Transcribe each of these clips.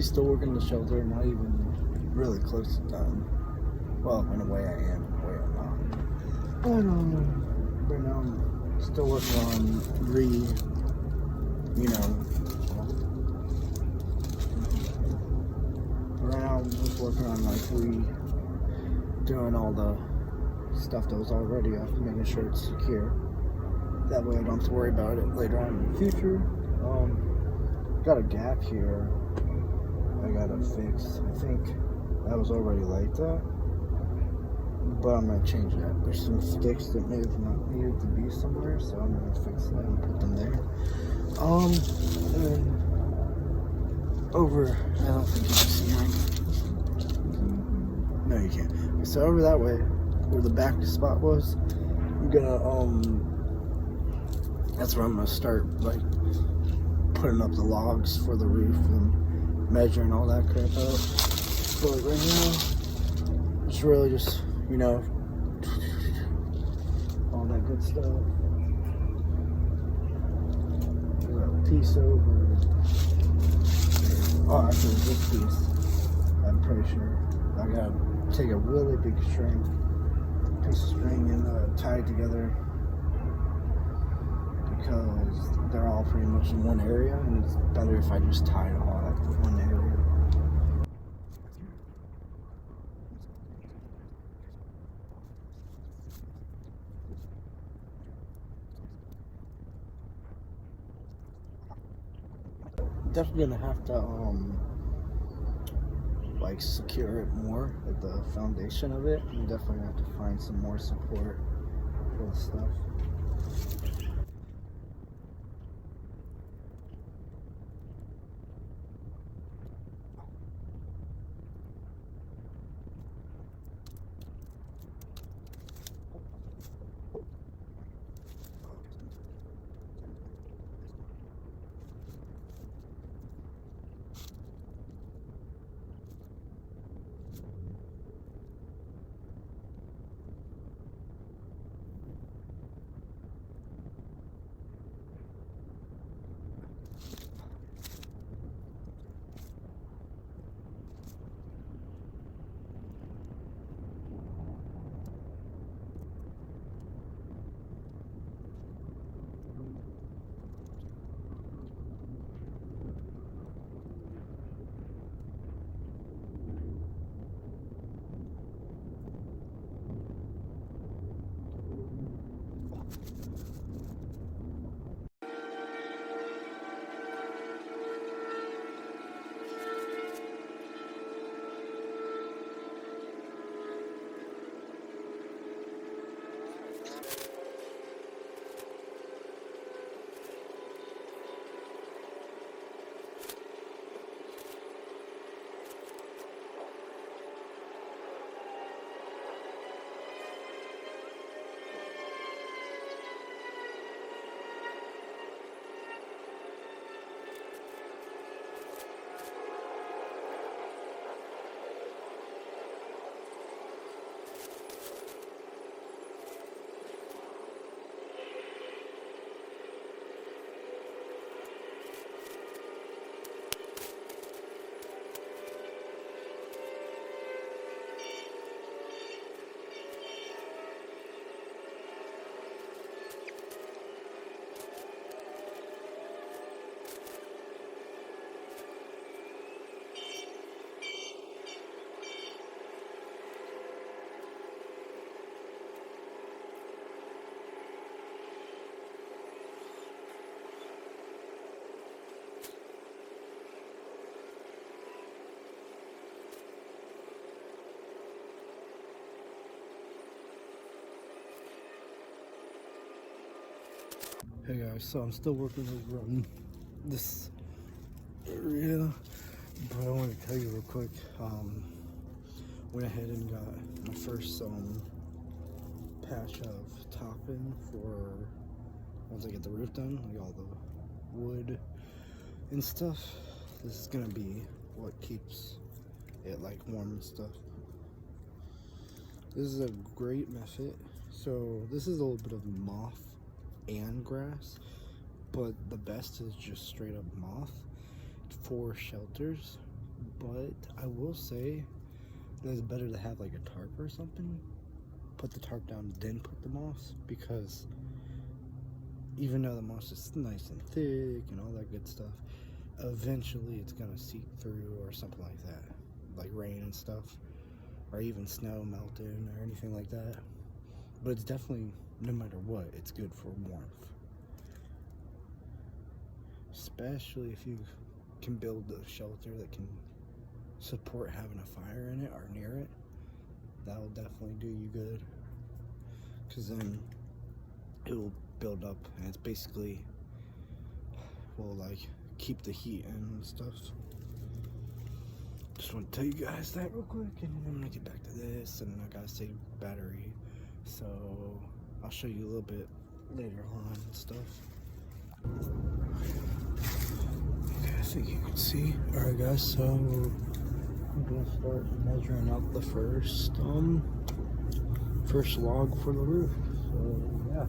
still working the shelter, not even really close to done. Well, in a way I am, in a way I'm not. But right now I'm still working on right now I'm just working on like doing all the stuff that was already up, making sure it's secure. That way I don't have to worry about it later on in the future. Got a gap here I gotta fix. I think that was already like that, but I'm gonna change that. There's some sticks that may have not needed to be somewhere, so I'm gonna fix that and put them there. And over, I don't think you can see right. No, you can't. So over that way, where the back spot was, I'm gonna that's where I'm gonna start like putting up the logs for the roof and measuring all that crap out. But right now, it's really just, all that good stuff. A piece over. Oh, actually, this piece, I'm pretty sure. I gotta take a really big piece of string and tie it together, because they're all pretty much in one area, and it's better if I just tie it all at one area. Definitely gonna have to like secure it more, like the foundation of it. I'm definitely gonna have to find some more support for the stuff. Hey guys, so I'm still working on this area, but I want to tell you real quick. Went ahead and got my first patch of topping for once I get the roof done, like all the wood and stuff. This is gonna be what keeps it like warm and stuff. This is a great method. So this is a little bit of moth and grass, but the best is just straight up moth for shelters, but I will say that it's better to have like a tarp or something. Put the tarp down, then put the moss, because even though the moss is nice and thick and all that good stuff, eventually it's gonna seep through or something like that, like rain and stuff, or even snow melting or anything like that. But it's definitely, no matter what, it's good for warmth, especially if you can build a shelter that can support having a fire in it or near it. That will definitely do you good, because then it will build up and it's basically will like keep the heat in and stuff. Just want to tell you guys that real quick, and I'm gonna get back to this, and I gotta save battery, so I'll show you a little bit later on and stuff. Okay, I think you can see. Alright guys, so I'm gonna start measuring out the first log for the roof. So yeah.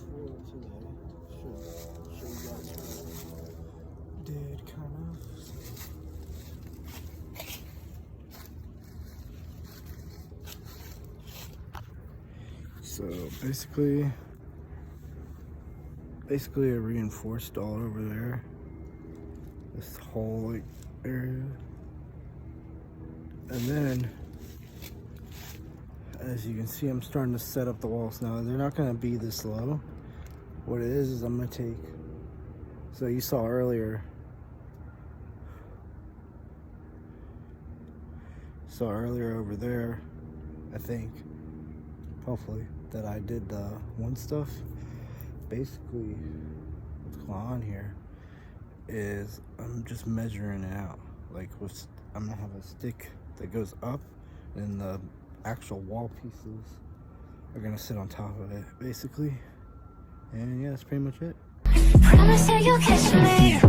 for today. Should show you guys what I did kind of. So basically I reinforced all over there. This whole like area. And then as you can see, I'm starting to set up the walls now. They're not gonna be this low. What it is I'm gonna take, so you saw earlier over there, I think, hopefully, that I did the one stuff. Basically what's going on here is I'm just measuring it out. Like I'm gonna have a stick that goes up and the actual wall pieces are gonna sit on top of it basically. And yeah, that's pretty much it. Promise that you'll catch me.